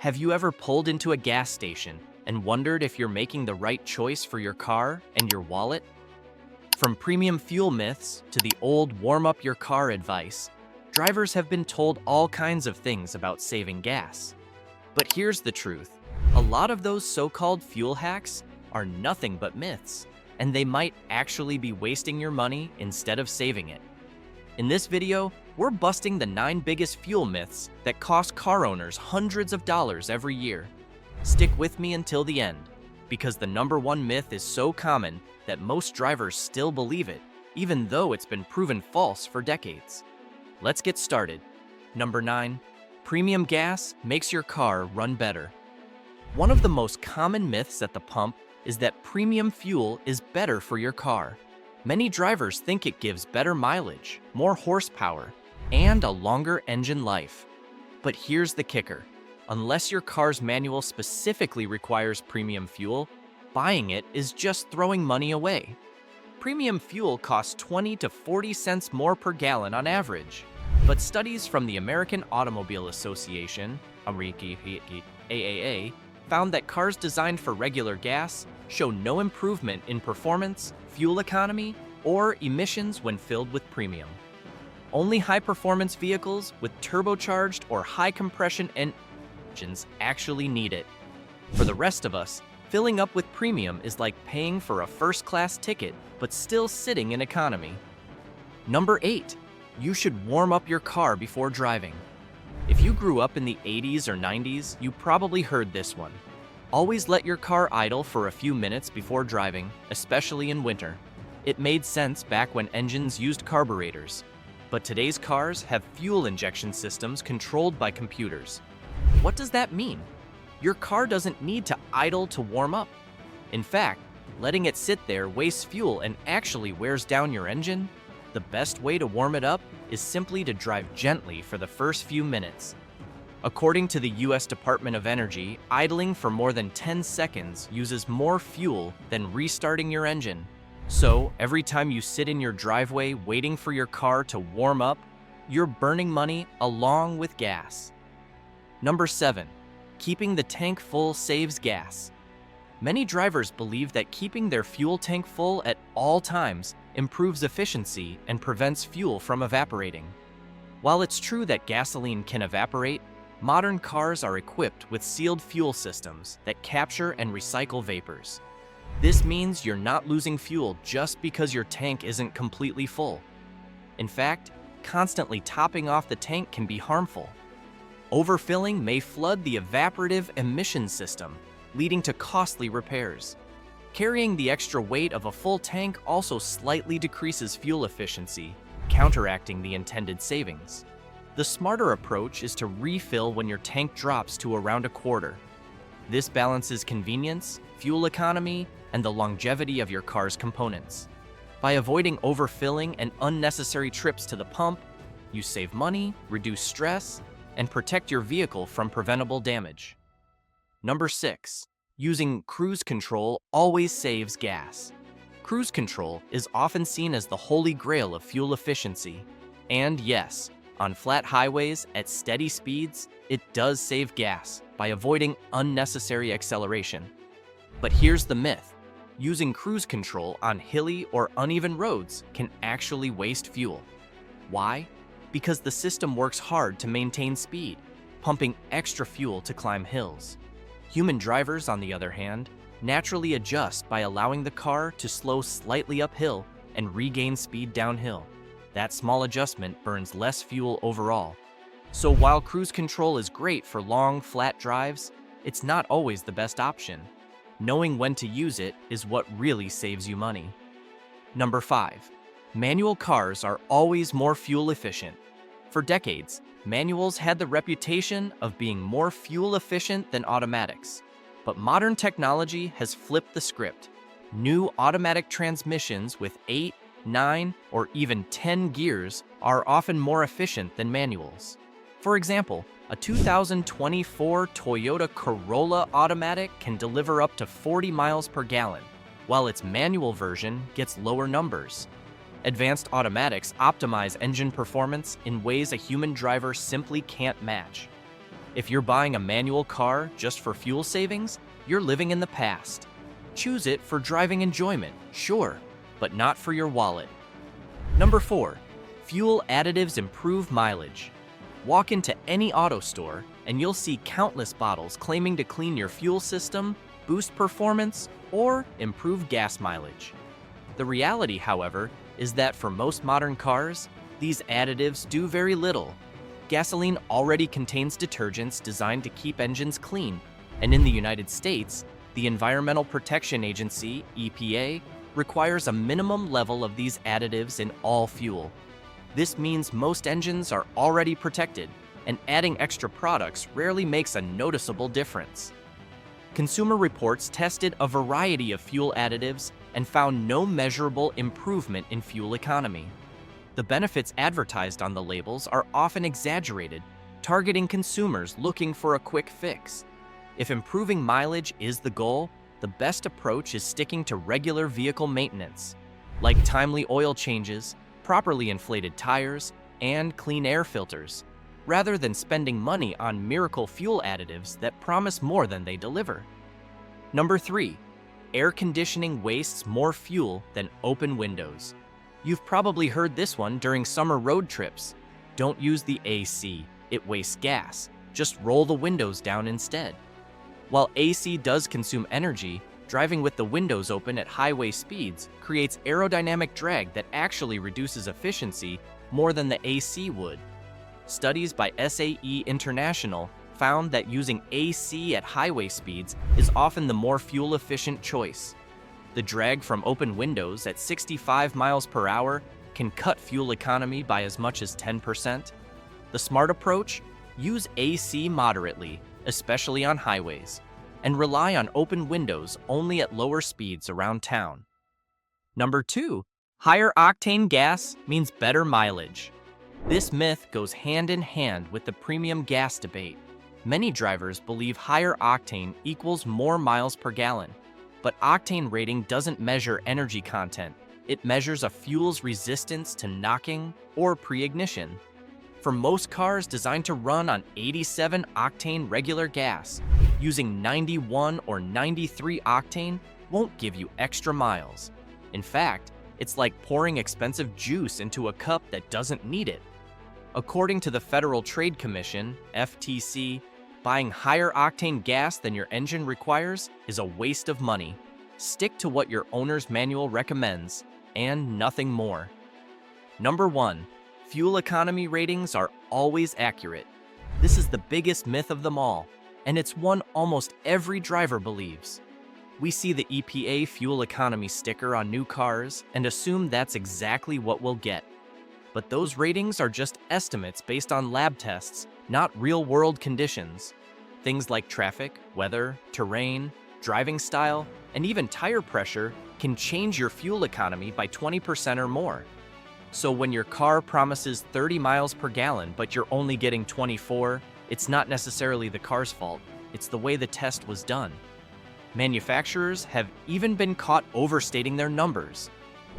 Have you ever pulled into a gas station and wondered if you're making the right choice for your car and your wallet? From premium fuel myths to the old warm up your car advice, drivers have been told all kinds of things about saving gas. But here's the truth. A lot of those so-called fuel hacks are nothing but myths, and they might actually be wasting your money instead of saving it. In this video, we're busting the 9 biggest fuel myths that cost car owners hundreds of dollars every year. Stick with me until the end, because the number 1 myth is so common that most drivers still believe it, even though it's been proven false for decades. Let's get started. Number 9, premium gas makes your car run better. One of the most common myths at the pump is that premium fuel is better for your car. Many drivers think it gives better mileage, more horsepower, and a longer engine life. But here's the kicker. Unless your car's manual specifically requires premium fuel, buying it is just throwing money away. Premium fuel costs 20 to 40 cents more per gallon on average. But studies from the American Automobile Association, AAA, found that cars designed for regular gas show no improvement in performance, fuel economy, or emissions when filled with premium. Only high-performance vehicles with turbocharged or high-compression engines actually need it. For the rest of us, filling up with premium is like paying for a first-class ticket but still sitting in economy. Number 8, you should warm up your car before driving. If you grew up in the 80s or 90s, you probably heard this one. Always let your car idle for a few minutes before driving, especially in winter. It made sense back when engines used carburetors. But today's cars have fuel injection systems controlled by computers. What does that mean? Your car doesn't need to idle to warm up. In fact, letting it sit there wastes fuel and actually wears down your engine. The best way to warm it up is simply to drive gently for the first few minutes. According to the US Department of Energy, idling for more than 10 seconds uses more fuel than restarting your engine. So, every time you sit in your driveway waiting for your car to warm up, you're burning money along with gas. Number 7, keeping the tank full saves gas. Many drivers believe that keeping their fuel tank full at all times improves efficiency and prevents fuel from evaporating. While it's true that gasoline can evaporate, modern cars are equipped with sealed fuel systems that capture and recycle vapors. This means you're not losing fuel just because your tank isn't completely full. In fact, constantly topping off the tank can be harmful. Overfilling may flood the evaporative emission system, leading to costly repairs. Carrying the extra weight of a full tank also slightly decreases fuel efficiency, counteracting the intended savings. The smarter approach is to refill when your tank drops to around a quarter. This balances convenience, fuel economy, and the longevity of your car's components. By avoiding overfilling and unnecessary trips to the pump, you save money, reduce stress, and protect your vehicle from preventable damage. Number 6, using cruise control always saves gas. Cruise control is often seen as the holy grail of fuel efficiency. And yes, on flat highways at steady speeds, it does save gas by avoiding unnecessary acceleration. But here's the myth. Using cruise control on hilly or uneven roads can actually waste fuel. Why? Because the system works hard to maintain speed, pumping extra fuel to climb hills. Human drivers, on the other hand, naturally adjust by allowing the car to slow slightly uphill and regain speed downhill. That small adjustment burns less fuel overall. So while cruise control is great for long, flat drives, it's not always the best option. Knowing when to use it is what really saves you money. Number 5, manual cars are always more fuel efficient. For decades, manuals had the reputation of being more fuel efficient than automatics. But modern technology has flipped the script. New automatic transmissions with 8, 9, or even 10 gears are often more efficient than manuals. For example, a 2024 Toyota Corolla automatic can deliver up to 40 miles per gallon, while its manual version gets lower numbers. Advanced automatics optimize engine performance in ways a human driver simply can't match. If you're buying a manual car just for fuel savings, you're living in the past. Choose it for driving enjoyment, sure, but not for your wallet. Number 4. Fuel additives improve mileage. Walk into any auto store and you'll see countless bottles claiming to clean your fuel system, boost performance, or improve gas mileage. The reality, however, is that for most modern cars, these additives do very little. Gasoline already contains detergents designed to keep engines clean, and in the United States, the Environmental Protection Agency, EPA, requires a minimum level of these additives in all fuel. This means most engines are already protected, and adding extra products rarely makes a noticeable difference. Consumer Reports tested a variety of fuel additives and found no measurable improvement in fuel economy. The benefits advertised on the labels are often exaggerated, targeting consumers looking for a quick fix. If improving mileage is the goal, the best approach is sticking to regular vehicle maintenance, like timely oil changes, properly inflated tires, and clean air filters, rather than spending money on miracle fuel additives that promise more than they deliver. Number 3. Air conditioning wastes more fuel than open windows. You've probably heard this one during summer road trips. Don't use the AC, it wastes gas. Just roll the windows down instead. While AC does consume energy, driving with the windows open at highway speeds creates aerodynamic drag that actually reduces efficiency more than the AC would. Studies by SAE International found that using AC at highway speeds is often the more fuel-efficient choice. The drag from open windows at 65 miles per hour can cut fuel economy by as much as 10%. The smart approach? Use AC moderately, especially on highways, and rely on open windows only at lower speeds around town. Number 2, higher octane gas means better mileage. This myth goes hand in hand with the premium gas debate. Many drivers believe higher octane equals more miles per gallon, but octane rating doesn't measure energy content. It measures a fuel's resistance to knocking or pre-ignition. For most cars designed to run on 87 octane regular gas, using 91 or 93 octane won't give you extra miles. In fact, it's like pouring expensive juice into a cup that doesn't need it. According to the Federal Trade Commission, FTC, buying higher octane gas than your engine requires is a waste of money. Stick to what your owner's manual recommends, and nothing more. Number 1. Fuel economy ratings are always accurate. This is the biggest myth of them all, and it's one almost every driver believes. We see the EPA fuel economy sticker on new cars and assume that's exactly what we'll get. But those ratings are just estimates based on lab tests, not real-world conditions. Things like traffic, weather, terrain, driving style, and even tire pressure can change your fuel economy by 20% or more. So when your car promises 30 miles per gallon but you're only getting 24, it's not necessarily the car's fault, it's the way the test was done. Manufacturers have even been caught overstating their numbers.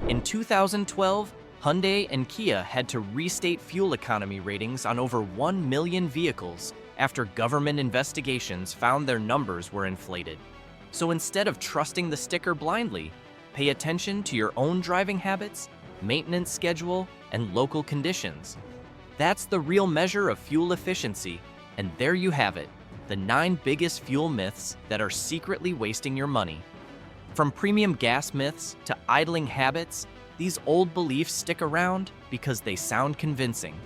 In 2012, Hyundai and Kia had to restate fuel economy ratings on over 1 million vehicles after government investigations found their numbers were inflated. So instead of trusting the sticker blindly, pay attention to your own driving habits, maintenance schedule, and local conditions. That's the real measure of fuel efficiency, and there you have it, the 9 biggest fuel myths that are secretly wasting your money. From premium gas myths to idling habits, these old beliefs stick around because they sound convincing.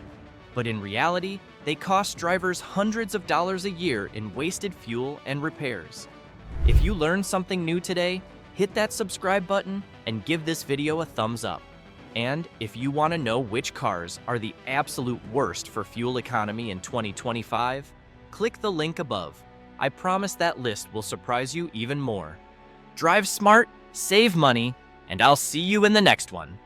But in reality, they cost drivers hundreds of dollars a year in wasted fuel and repairs. If you learned something new today, hit that subscribe button and give this video a thumbs up. And if you want to know which cars are the absolute worst for fuel economy in 2025, click the link above. I promise that list will surprise you even more. Drive smart, save money, and I'll see you in the next one.